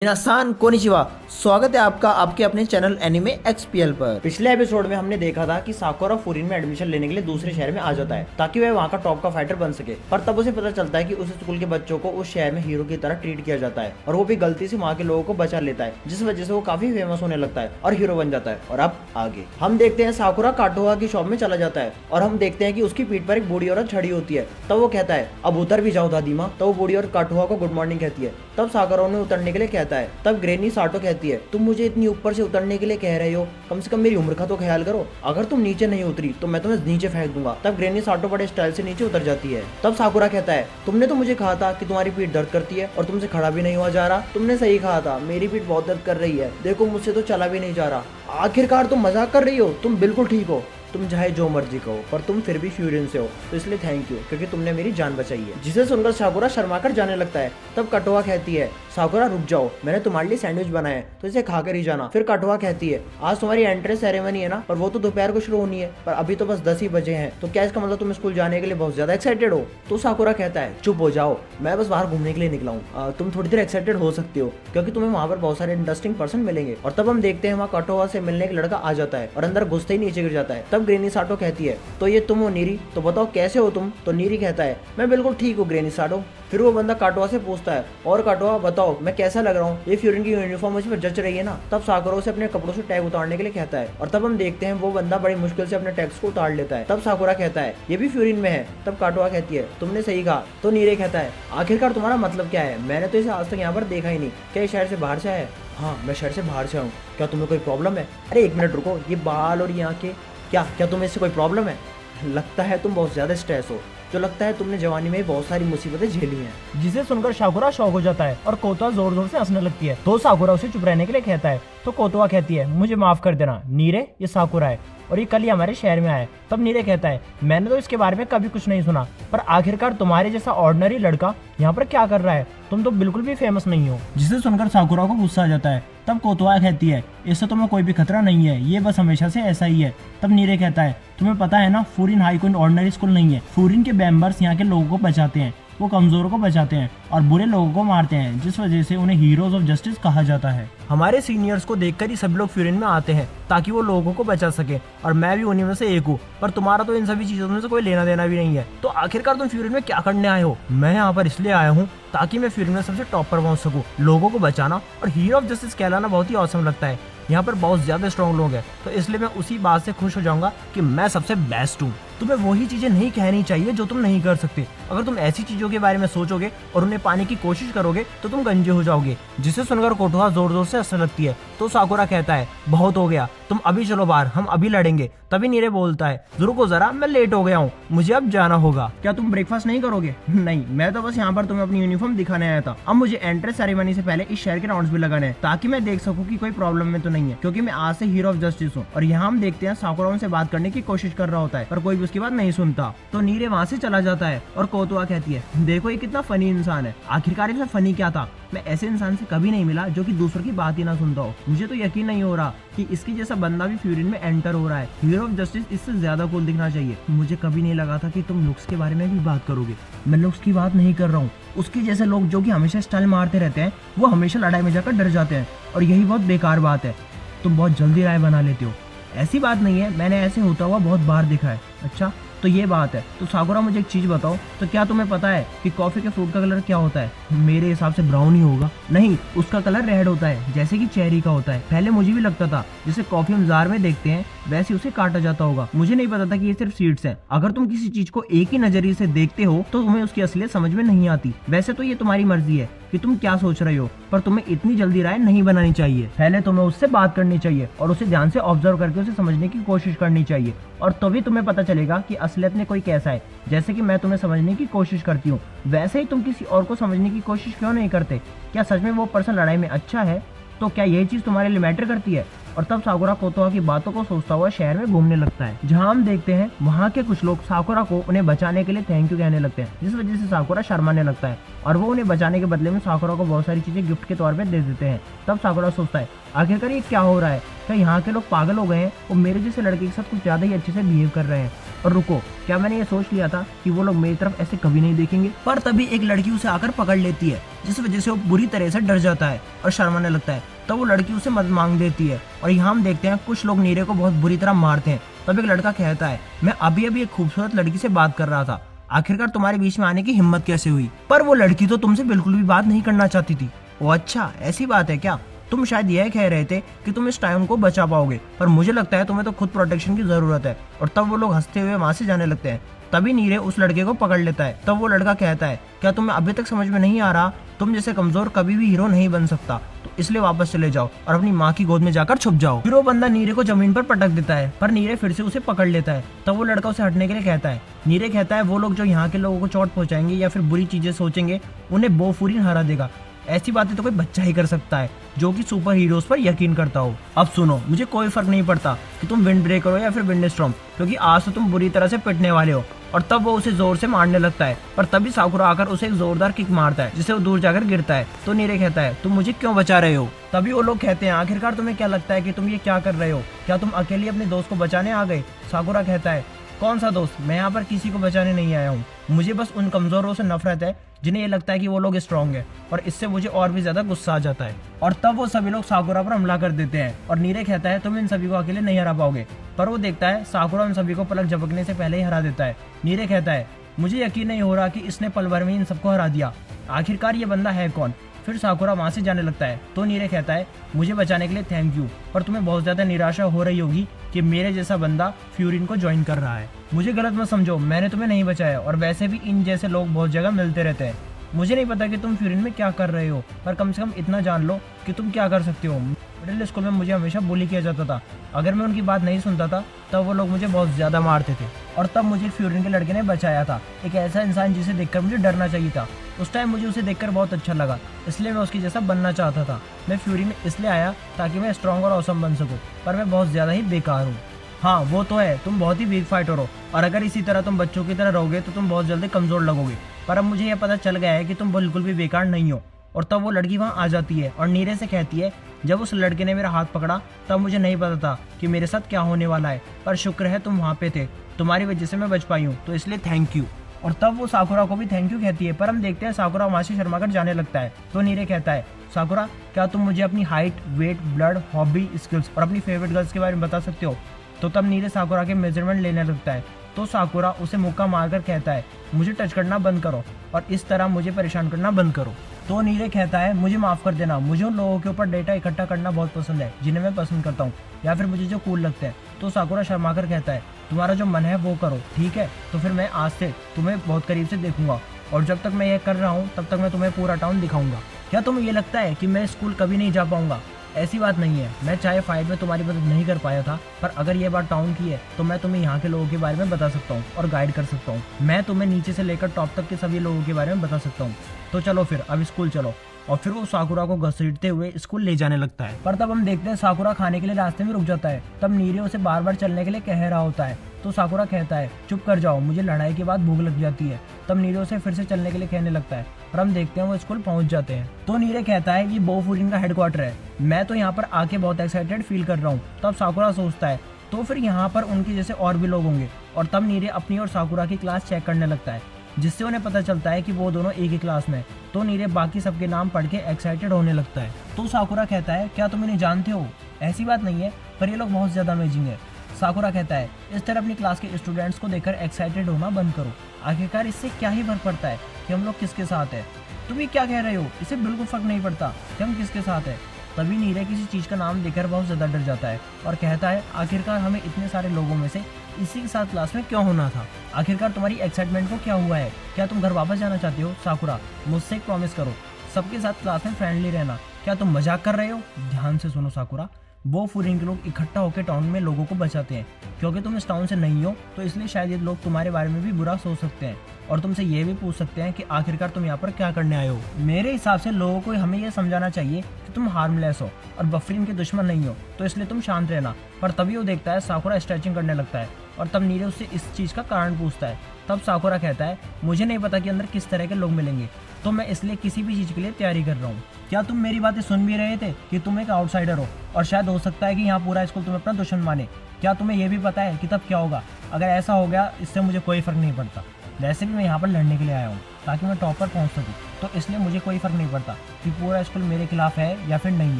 मिनासान konnichiwa. स्वागत है आपका आपके अपने चैनल एनिमे एक्सपीएल पर। पिछले एपिसोड में हमने देखा था कि साकुरा फूरिन में एडमिशन लेने के लिए दूसरे शहर में आ जाता है ताकि वह वहाँ का टॉप का फाइटर बन सके। पर तब उसे पता चलता है कि उस स्कूल के बच्चों को उस शहर में हीरो की तरह ट्रीट किया जाता है और वो भी गलती से वहाँ के लोगों को बचा लेता है, जिस वजह से वो काफी फेमस होने लगता है और हीरो बन जाता है। और अब आगे हम देखते हैं साकुरा काटोहा की शॉप में चला जाता है और हम देखते हैं कि उसकी पीठ पर एक बूढ़ी औरत छड़ी होती है। तब वो कहता है अब उतर भी जाओ दादी माँ। तब वो बूढ़ी और काटोहा को गुड मॉर्निंग कहती है। तब साकुरा उन्हें उतरने के लिए कहता है। तब ग्रेनी साटो कहती है तुम मुझे इतनी ऊपर से उतरने के लिए कह रहे हो, कम से कम मेरी उम्र का तो ख्याल करो। अगर तुम नीचे नहीं उतरी तो मैं तुम्हें नीचे फेंक दूंगा। तब ग्रेनी साटो बड़े स्टाइल से नीचे उतर जाती है। तब साकुरा कहता है तुमने तो मुझे कहा था कि तुम्हारी पीठ दर्द करती है और तुमसे खड़ा भी नहीं हुआ जा रहा। तुमने सही कहा था, मेरी पीठ बहुत दर्द कर रही है। देखो मुझसे तो चला भी नहीं जा रहा। आखिरकार तुम मजाक कर रही हो, तुम बिल्कुल ठीक हो। तुम चाहे जो मर्जी कहो पर तुम फिर भी फ्यूरियन से हो, तो इसलिए थैंक यू क्योंकि तुमने मेरी जान बचाई है। जिसे सुनकर साकुरा शर्माकर जाने लगता है। तब कटोआ कहती है साकुरा रुक जाओ, मैंने तुम्हारे लिए सैंडविच बनाया है तो इसे खाकर ही जाना। फिर कटोआ कहती है आज तुम्हारी एंट्रेंस सेरेमनी है ना, पर वो तो दोपहर को शुरू होनी है, पर अभी तो बस 10 ही बजे हैं, तो क्या इसका मतलब तुम स्कूल जाने के लिए बहुत ज्यादा एक्साइटेड हो? तो साकुरा कहता है चुप हो जाओ, मैं बस बाहर घूमने के लिए निकला हूँ। तुम थोड़ी देर एक्साइटेड हो सकती हो क्योंकि तुम्हें वहाँ पर बहुत सारे इंटरेस्टिंग पर्सन मिलेंगे। और तब हम देखते हैं वहाँ कटोआ से मिलने एक लड़का आ जाता है और अंदर घुसते ही नीचे गिर जाता है। तब ग्रेनी साटो कहती है तो ये तुम हो नीरी, तो बताओ कैसे हो तुम? तो नीरी कहता है मैं बिल्कुल ठीक हूँ ग्रेनी साटो। फिर वो बंदा काटोआ से पूछता है और काटोआ बताओ मैं कैसा लग रहा हूँ, ये फ्यूरिन की यूनिफॉर्म मुझ पर जच रही है ना? तब साकुरा से अपने कपड़ों से टैग उतारने के लिए कहता है और तब हम देखते हैं वो बंदा बड़ी मुश्किल से अपने टैग्स को उतार लेता है। तब साकुरा कहता है ये भी फ्यूरिन में है। तब काटोआ कहती है तुमने सही कहा। तो नीरे कहता है आखिरकार तुम्हारा मतलब क्या है? मैंने तो इसे आज तक यहाँ पर देखा ही नहीं। क्या ये शहर से बाहर से आया है? हाँ मैं शहर से बाहर से हूँ। क्या तुम्हें कोई प्रॉब्लम है? अरे एक मिनट रुको, ये बाल और ये आंखें, क्या क्या तुम्हें इससे कोई प्रॉब्लम है? लगता है तुम बहुत ज्यादा स्ट्रेस हो, जो लगता है तुमने जवानी में बहुत सारी मुसीबतें झेली हैं। जिसे सुनकर साकुरा शॉक हो जाता है और कोतवा जोर जोर से हंसने लगती है। तो साकुरा उसे चुप रहने के लिए कहता है। तो कोतवा कहती है मुझे माफ कर देना नीरे, ये साकुरा है और ये कल ही हमारे शहर में आया। तब नीरे कहता है मैंने तो इसके बारे में कभी कुछ नहीं सुना, पर आखिरकार तुम्हारे जैसा ऑर्डिनरी लड़का यहाँ पर क्या कर रहा है? तुम तो बिल्कुल भी फेमस नहीं हो। जिसे सुनकर साकुरा को गुस्सा आ जाता है। तब कोतवा कहती है इससे तुम्हें कोई भी खतरा नहीं है, ये बस हमेशा से ऐसा ही है। तब नीरे कहता है तुम्हें पता है ना फूरिन हाई कोई ऑर्डिनरी स्कूल नहीं है। फूरिन के मेंबर्स यहाँ के लोगों को बचाते हैं, वो कमजोरों को बचाते हैं और बुरे लोगों को मारते हैं, जिस वजह से उन्हें हीरोज ऑफ जस्टिस कहा जाता है। हमारे सीनियर्स को देखकर ही सब लोग फ्यूरिन में आते हैं ताकि वो लोगों को बचा सके, और मैं भी उन्हीं में से एक हूँ। पर तुम्हारा तो इन सभी चीजों में से कोई लेना देना भी नहीं है, तो आखिरकार तुम फ्यूरिन में क्या करने आए हो? मैं यहाँ पर इसलिए आया हूँ ताकि मैं फ्यूरिन में सबसे टॉप पर पहुंच सकूँ। लोगों को बचाना और हीरो ऑफ जस्टिस कहलाना बहुत ही औसम लगता है। यहाँ पर बहुत ज्यादा स्ट्रॉन्ग लोग हैं, तो इसलिए मैं उसी बात से खुश हो जाऊंगा कि मैं सबसे बेस्ट हूँ। तुम्हें वही चीजें नहीं कहनी चाहिए जो तुम नहीं कर सकते। अगर तुम ऐसी चीजों के बारे में सोचोगे और उन्हें पाने की कोशिश करोगे तो तुम गंजे हो जाओगे। जिसे सुनकर कोटोहा जोर जोर से हंसने लगती है। तो साकुरा कहता है बहुत हो गया, तुम अभी चलो बाहर, हम अभी लड़ेंगे। तभी नीरे बोलता है रुको जरा, मैं लेट हो गया हूँ, मुझे अब जाना होगा। क्या तुम ब्रेकफास्ट नहीं करोगे? नहीं, मैं तो बस यहाँ पर तुम्हें अपनी यूनिफॉर्म दिखाने आया था। अब मुझे एंट्रेंस सेरेमनी से पहले इस शहर के राउंड्स भी लगाने हैं ताकि मैं देख सकूं कि कोई प्रॉब्लम में तो नहीं है, क्योंकि मैं आज से हीरो ऑफ जस्टिस हूँ। और यहाँ हम देखते हैं साकुरा उनसे बात करने की कोशिश कर रहा होता है पर कोई भी उसकी बात नहीं सुनता। तो नीरे वहाँ से चला जाता है और कोतवा कहती है देखो ये कितना फनी इंसान है। आखिरकार इसमें फनी क्या था? मैं ऐसे इंसान से कभी नहीं मिला जो कि दूसरों की बात ही ना सुनता हो। मुझे तो यकीन नहीं हो रहा कि इसकी जैसा बंदा भी फ्यूरिन में एंटर हो रहा है। हीरो ऑफ जस्टिस इससे ज्यादा कूल दिखना चाहिए। मुझे कभी नहीं लगा था कि तुम लुक्स के बारे में भी बात करोगे। मैं लुक्स की बात नहीं कर रहा हूँ, उसके जैसे लोग जो कि हमेशा स्टाइल मारते रहते हैं वो हमेशा लड़ाई में जाकर डर जाते हैं, और यही बहुत बेकार बात है। तुम बहुत जल्दी राय बना लेते हो। ऐसी बात नहीं है, मैंने ऐसे होता हुआ बहुत बार देखा है। अच्छा तो ये बात है। तो साकुरा मुझे एक चीज बताओ, तो क्या तुम्हें पता है कि कॉफी के फ्रूट का कलर क्या होता है? मेरे हिसाब से ब्राउन ही होगा। नहीं, उसका कलर रेड होता है जैसे कि चेरी का होता है। पहले मुझे भी लगता था जैसे कॉफी हम जार में देखते हैं वैसे उसे काटा जाता होगा। मुझे नहीं पता था कि ये सिर्फ सीड्स हैं। अगर तुम किसी चीज को एक ही नजरिए से देखते हो तो तुम्हें उसकी असलियत समझ में नहीं आती। वैसे तो ये तुम्हारी मर्जी है कि तुम क्या सोच रहे हो, पर तुम्हें इतनी जल्दी राय नहीं बनानी चाहिए। पहले तुम्हें उससे बात करनी चाहिए और उसे ध्यान से ऑब्जर्व करके उसे समझने की कोशिश करनी चाहिए, और तभी तुम्हें पता चलेगा कि असलियत में कोई कैसा है। जैसे कि मैं तुम्हें समझने की कोशिश करती हूँ, वैसे ही तुम किसी और को समझने की कोशिश क्यों नहीं करते? क्या सच में वो पर्सन लड़ाई में अच्छा है? तो क्या यही चीज तुम्हारे लिए मैटर करती है? और तब साकुरा कोतोआ की बातों को सोचता हुआ शहर में घूमने लगता है। जहाँ हम देखते हैं वहाँ के कुछ लोग साकुरा को उन्हें बचाने के लिए थैंक यू कहने लगते हैं, जिस वजह से साकुरा शर्माने लगता है और वो उन्हें बचाने के बदले में साकुरा को बहुत सारी चीजें गिफ्ट के तौर पे दे देते हैं। तब साकुरा सोचता है आखिरकार ये क्या हो रहा है, क्या यहाँ के लोग पागल हो गए हैं और मेरे जैसे लड़के के साथ कुछ ज्यादा ही अच्छे से बिहेव कर रहे हैं। और रुको, क्या मैंने ये सोच लिया था कि वो लोग मेरी तरफ ऐसे कभी नहीं देखेंगे। पर तभी एक लड़की उसे आकर पकड़ लेती है, जिस वजह से वो बुरी तरह से डर जाता है और शर्माने लगता है। तब वो लड़की उसे मदद मांग देती है और यहाँ हम देखते हैं कुछ लोग नीरे को बहुत बुरी तरह मारते हैं। तब एक लड़का कहता है मैं अभी अभी एक खूबसूरत लड़की से बात कर रहा था, आखिरकार तुम्हारे बीच में आने की हिम्मत कैसे हुई। पर वो लड़की तो तुमसे बिल्कुल भी बात नहीं करना चाहती थी। ओ अच्छा, ऐसी बात है क्या? तुम शायद यह कह रहे थे कि तुम इस टाइम को बचा पाओगे, पर मुझे लगता है तुम्हें तो खुद प्रोटेक्शन की जरूरत है। और तब वो लोग हंसते हुए वहां से जाने लगते हैं। तभी नीरे उस लड़के को पकड़ लेता है। तब वो लड़का कहता है क्या तुम्हें अभी तक समझ में नहीं आ रहा, तुम जैसे कमजोर कभी भी हीरो नहीं बन सकता, तो इसलिए वापस चले जाओ और अपनी माँ की गोद में जाकर छुप जाओ। फिर वो बंदा नीरे को जमीन पर पटक देता है, पर नीरे फिर से उसे पकड़ लेता है। तब वो लड़का उसे हटने के लिए कहता है। नीरे कहता है वो लोग जो यहाँ के लोगों को चोट पहुंचाएंगे या फिर बुरी चीजें सोचेंगे उन्हें बोफूरिन हरा देगा। ऐसी बातें तो कोई बच्चा ही कर सकता है जो कि सुपर हीरोज पर यकीन करता हो। अब सुनो, मुझे कोई फर्क नहीं पड़ता कि तुम विंड ब्रेकर हो या फिर विंड स्टॉर्म, क्योंकि आज तो तुम बुरी तरह से पिटने वाले हो। और तब वो उसे जोर से मारने लगता है, पर तभी साकुरा आकर उसे एक जोरदार किक मारता है जिससे वो दूर जाकर गिरता है। तो नीरे कहता है तुम मुझे क्यों बचा रहे हो। तभी वो लोग कहते हैं आखिरकार तुम्हें क्या लगता है कि तुम ये क्या कर रहे हो, क्या तुम अकेले अपने दोस्त को बचाने आ गए। साकुरा कहता है कौन सा दोस्त, मैं यहाँ पर किसी को बचाने नहीं आया हूँ, मुझे बस उन कमजोरों से नफरत है जिन्हें ये लगता है कि वो लोग स्ट्रांग है, और इससे मुझे और भी ज्यादा गुस्सा आ जाता है। और तब वो सभी लोग साकुरा पर हमला कर देते हैं और नीरे कहता है तुम इन सभी को अकेले नहीं हरा पाओगे। पर वो देखता है साकुरा उन सभी को पलक झपकने से पहले ही हरा देता है। नीरे कहता है मुझे यकीन नहीं हो रहा कि इसने पल भर में इन सबको हरा दिया, आखिरकार ये बंदा है कौन। फिर साकुरा वहां से जाने लगता है। तो नीरे कहता है मुझे बचाने के लिए थैंक यू, पर तुम्हें बहुत ज्यादा निराशा हो रही होगी कि मेरे जैसा बंदा फ्यूरिन को ज्वाइन कर रहा है। मुझे गलत मत समझो, मैंने तुम्हें नहीं बचाया, और वैसे भी इन जैसे लोग बहुत जगह मिलते रहते हैं। मुझे नहीं पता कि तुम फ्यूरिन में क्या कर रहे हो, पर कम से कम इतना जान लो कि तुम क्या कर सकते हो। मिडिल स्कूल में मुझे हमेशा बुली किया जाता था, अगर मैं उनकी बात नहीं सुनता था तब वो लोग मुझे बहुत ज्यादा मारते थे, और तब मुझे फ्यूरिन के लड़के ने बचाया था, एक ऐसा इंसान जिसे देखकर मुझे डरना चाहिए था। उस टाइम मुझे उसे देखकर बहुत अच्छा लगा, इसलिए मैं उसकी जैसा बनना चाहता था। मैं फ्यूरी में इसलिए आया ताकि मैं स्ट्रॉन्ग और ऑसम बन सकूं, पर मैं बहुत ज्यादा ही बेकार हूँ। हाँ वो तो है, तुम बहुत ही वीक फाइटर हो, और अगर इसी तरह तुम बच्चों की तरह रहोगे तो तुम बहुत जल्दी कमजोर लगोगे। पर अब मुझे यह पता चल गया है कि तुम बिल्कुल भी बेकार नहीं हो। और तब वो लड़की वहाँ आ जाती है और नीरे से कहती है जब उस लड़के ने मेरा हाथ पकड़ा तब मुझे नहीं पता था कि मेरे साथ क्या होने वाला है, पर शुक्र है तुम वहाँ पे थे, तुम्हारी वजह से मैं बच पाई हूँ, तो इसलिए थैंक यू। और तब वो साकुरा को भी थैंक यू कहती है, पर हम देखते हैं साकुरा वहाँ से शर्मा कर जाने लगता है। तो नीरे कहता है साकुरा क्या तुम मुझे अपनी height, weight, blood, hobby, skills और अपनी फेवरेट गर्ल्स के बारे में बता सकते हो। तो तब नीरे साकुरा के मेजरमेंट लेने लगता है। तो साकुरा उसे मुक्का मारकर कहता है मुझे टच करना बंद करो और इस तरह मुझे परेशान करना बंद करो। तो नीरे कहता है मुझे माफ कर देना, मुझे उन लोगों के ऊपर डेटा इकट्ठा करना बहुत पसंद है जिन्हें मैं पसंद करता हूँ या फिर मुझे जो कूल लगते हैं। तो साकुरा शर्माकर कहता है तुम्हारा जो मन है वो करो, ठीक है, तो फिर मैं आज से तुम्हें बहुत करीब से देखूंगा, और जब तक मैं ये कर रहा हूँ तब तक मैं तुम्हें पूरा टाउन दिखाऊंगा। क्या तुम्हें ये लगता है कि मैं स्कूल कभी नहीं जा पाऊंगा? ऐसी बात नहीं है, मैं चाहे फाइट में तुम्हारी मदद नहीं कर पाया था, पर अगर ये बात टाउन की है तो मैं तुम्हें यहाँ के लोगों के बारे में बता सकता हूँ और गाइड कर सकता हूँ। मैं तुम्हें नीचे से लेकर टॉप तक के सभी लोगों के बारे में बता सकता हूँ। तो चलो फिर अब स्कूल चलो। और फिर वो साकुरा को घसीटते हुए स्कूल ले जाने लगता है। पर तब हम देखते हैं साकुरा खाने के लिए रास्ते में रुक जाता है। तब नीरे उसे बार बार चलने के लिए कह रहा होता है। तो साकुरा कहता है चुप कर जाओ, मुझे लड़ाई के बाद भूख लग जाती है। तब नीरे उसे फिर से चलने के लिए कहने लगता है, और हम देखते हैं वो स्कूल पहुंच जाते हैं। तो नीरे कहता है ये बोफूरिन का हेडक्वार्टर है, मैं तो यहाँ पर आके बहुत एक्साइटेड फील कर रहा हूँ। तब साकुरा सोचता है तो फिर यहाँ पर उनके जैसे और भी लोग होंगे, और तब नीरे अपनी और साकुरा की क्लास चेक करने लगता है, जिससे उन्हें पता चलता है कि वो दोनों एक ही क्लास में। तो नीरे बाकी सबके नाम पढ़ के एक्साइटेड होने लगता है। तो साकुरा कहता है क्या तुम इन्हें जानते हो? ऐसी बात नहीं है, पर ये लोग बहुत ज्यादा अमेजिंग है। साकुरा कहता है इस तरह अपनी क्लास के स्टूडेंट्स को देखकर एक्साइटेड होना बंद करो, आखिरकार इससे क्या ही फर्क पड़ता है कि हम लोग किसके साथ है। तुम ये क्या कह रहे हो? इसे बिल्कुल फर्क नहीं पड़ता कि हम किसके साथ है। तभी नीरे किसी चीज का नाम देखकर बहुत ज्यादा डर जाता है और कहता है आखिरकार हमें इतने सारे लोगों में से इसी के साथ क्लास में क्यों होना था? आखिरकार तुम्हारी एक्साइटमेंट को क्या हुआ है? क्या तुम घर वापस जाना चाहते हो? साकुरा मुझसे एक प्रॉमिस करो, सबके साथ क्लास में फ्रेंडली रहना। क्या तुम मजाक कर रहे हो? ध्यान से सुनो साकुरा, वो फूरिन के लोग इकट्ठा होकर टाउन में लोगों को बचाते हैं। क्योंकि तुम इस टाउन से नहीं हो तो इसलिए शायद ये लोग तुम्हारे बारे में भी बुरा सोच सकते हैं और तुमसे ये भी पूछ सकते हैं कि आखिरकार तुम यहाँ पर क्या करने आए हो। मेरे हिसाब से लोगों को हमें ये समझाना चाहिए कि तुम हार्मलेस हो और बफरीन के दुश्मन नहीं हो, तो इसलिए तुम शांत रहना। पर तभी वो देखता है साकुरा स्ट्रेचिंग करने लगता है और तब नीरे उससे इस चीज़ का कारण पूछता है। तब साकुरा कहता है मुझे नहीं पता कि अंदर किस तरह के लोग मिलेंगे, तो मैं इसलिए किसी भी चीज़ के लिए तैयारी कर रहा हूँ। क्या तुम मेरी बातें सुन भी रहे थे कि तुम एक आउटसाइडर हो और शायद हो सकता है कि यहाँ पूरा स्कूल तुम्हें अपना दुश्मन माने? क्या तुम्हें यह भी पता है कि तब क्या होगा? अगर ऐसा हो गया इससे मुझे कोई फ़र्क नहीं पड़ता। वैसे भी मैं यहाँ पर लड़ने के लिए आया हूँ ताकि मैं टॉप पर पहुँच सकूँ, तो इसलिए मुझे कोई फ़र्क नहीं पड़ता कि पूरा स्कूल मेरे खिलाफ है या फिर नहीं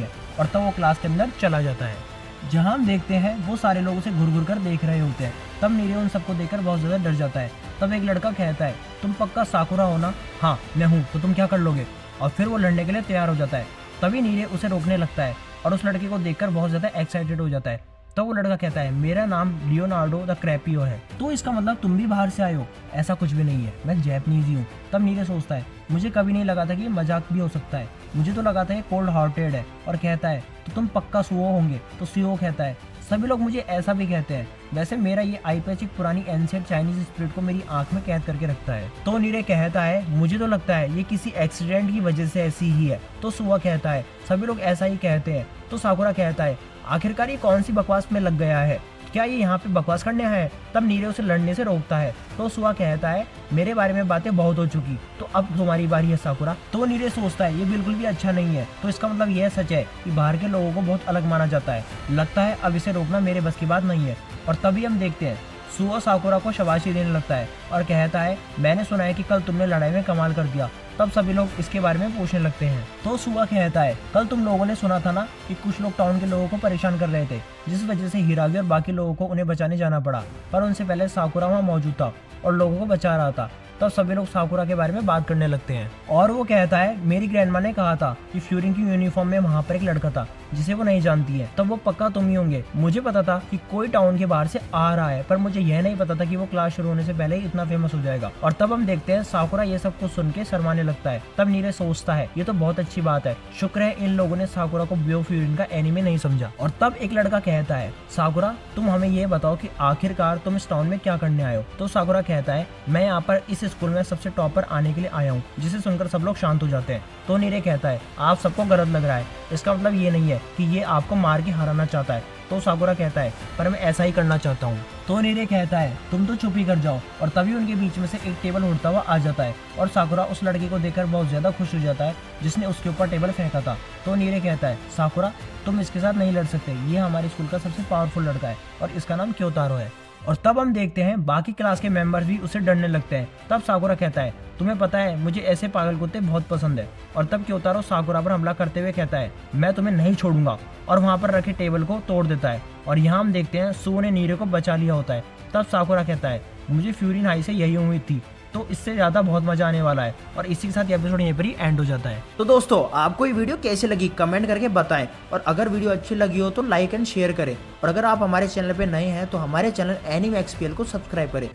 है। और तब वो क्लास के अंदर चला जाता है। जहाँ हम देखते हैं वो सारे लोग उसे घुर घुर कर देख रहे होते हैं। तब नीरे उन सबको देखकर बहुत ज़्यादा डर जाता है। तब एक लड़का कहता है तुम पक्का साकुरा हो ना? हाँ मैं हूँ, तो तुम क्या कर लोगे? और फिर वो लड़ने के लिए तैयार हो जाता है। तभी नीरे उसे रोकने लगता है और उस लड़के को देखकर बहुत ज़्यादा एक्साइटेड हो जाता है। तो वो लड़का कहता है मेरा नाम लियोनार्डो द क्रैपियो है। तो इसका मतलब तुम भी बाहर से आए हो? ऐसा कुछ भी नहीं है, मैं जैपनीज ही हूँ। तब नीरे सोचता है मुझे कभी नहीं लगा था कि ये मजाक भी हो सकता है, मुझे तो लगा था ये कोल्ड हार्टेड है। और कहता है तो तुम पक्का सुओ होंगे? तो सुओ कहता है सभी लोग मुझे ऐसा भी कहते हैं, वैसे मेरा ये आई पैच एक पुरानी एंशिएंट चाइनीज स्पिरिट को मेरी आंख में कैद करके रखता है। तो नीरे कहता है मुझे तो लगता है ये किसी एक्सीडेंट की वजह से ऐसी ही है। तो सुआ कहता है सभी लोग ऐसा ही कहते हैं। तो साकुरा कहता है आखिरकार ये कौन सी बकवास में लग गया है, क्या ये यहाँ पे बकवास करने आया है? तब नीरे उसे लड़ने से रोकता है। तो सुआ कहता है मेरे बारे में बातें बहुत हो चुकी, तो अब तुम्हारी बारी है साकुरा। तो नीरे सोचता है ये बिल्कुल भी अच्छा नहीं है, तो इसका मतलब यह सच है कि बाहर के लोगों को बहुत अलग माना जाता है। लगता है अब इसे रोकना मेरे बस की बात नहीं है। और तभी हम देखते हैं सुआ साकुरा को शाबाशी देने लगता है और कहता है मैंने सुना है कि कल तुमने लड़ाई में कमाल कर दिया। तब सभी लोग इसके बारे में पूछने लगते हैं। तो सुआ कहता है कल तुम लोगों ने सुना था ना कि कुछ लोग टाउन के लोगों को परेशान कर रहे थे, जिस वजह से हिरागी और बाकी लोगों को उन्हें बचाने जाना पड़ा। पर उनसे पहले साकुरा वहाँ मौजूद था और लोगों को बचा रहा था। तब सभी लोग साकुरा के बारे में बात करने लगते हैं और वो कहता है मेरी ग्रैंडमा ने कहा था कि फ्यूरिन की यूनिफॉर्म में वहाँ पर एक लड़का था जिसे वो नहीं जानती है। तब वो पक्का तुम ही होंगे। मुझे पता था कि कोई टाउन के बाहर से आ रहा है, पर मुझे यह नहीं पता था कि वो क्लास शुरू होने से पहले ही इतना फेमस हो जाएगा। और तब हम देखते हैं साकुरा ये सब कुछ सुन के शर्माने लगता है। तब नीरे सोचता है ये तो बहुत अच्छी बात है, शुक्र है इन लोगों ने साकुरा को ब्यो फ्यूरिन का एनीमे नहीं समझा। और तब एक लड़का कहता है साकुरा तुम हमें ये बताओ कि आखिरकार तुम इस टाउन में क्या करने आए हो? तो साकुरा कहता है मैं यहाँ पर इस स्कूल में सबसे टॉप पर आने के लिए आया हूँ, जिसे सुनकर सब लोग शांत हो जाते हैं। तो नीरे कहता है आप सबको गलत लग रहा है, इसका मतलब ये नहीं है कि ये आपको मार के हराना चाहता है। तो साकुरा कहता है पर मैं ऐसा ही करना चाहता हूँ। तो नीरे कहता है तुम तो चुप ही कर जाओ। और तभी उनके बीच में से एक टेबल उड़ता हुआ आ जाता है और साकुरा उस लड़के को देखकर बहुत ज्यादा खुश हो जाता है जिसने उसके ऊपर टेबल फेंका था। तो नीरे कहता है साकुरा तुम इसके साथ नहीं लड़ सकते, ये हमारे स्कूल का सबसे पावरफुल लड़का है और इसका नाम क्योतारो है। और तब हम देखते हैं बाकी क्लास के मेंबर्स भी उसे डरने लगते हैं। तब साकुरा कहता है तुम्हें पता है मुझे ऐसे पागल कुत्ते बहुत पसंद है। और तब क्योतारो साकुरा पर हमला करते हुए कहता है मैं तुम्हें नहीं छोड़ूंगा और वहां पर रखे टेबल को तोड़ देता है। और यहाँ हम देखते हैं सुओ ने नीरे को बचा लिया होता है। तब साकुरा कहता है मुझे फ्यूरिन हाई से यही उम्मीद थी, तो इससे ज्यादा बहुत मजा आने वाला है। और इसी के साथ ये एपिसोड यहीं पर ही एंड हो जाता है। तो दोस्तों आपको ये वीडियो कैसे लगी कमेंट करके बताएं, और अगर वीडियो अच्छी लगी हो तो लाइक एंड शेयर करें। और अगर आप हमारे चैनल पे नए हैं तो हमारे चैनल एनीमे एक्सपीएल को सब्सक्राइब करें।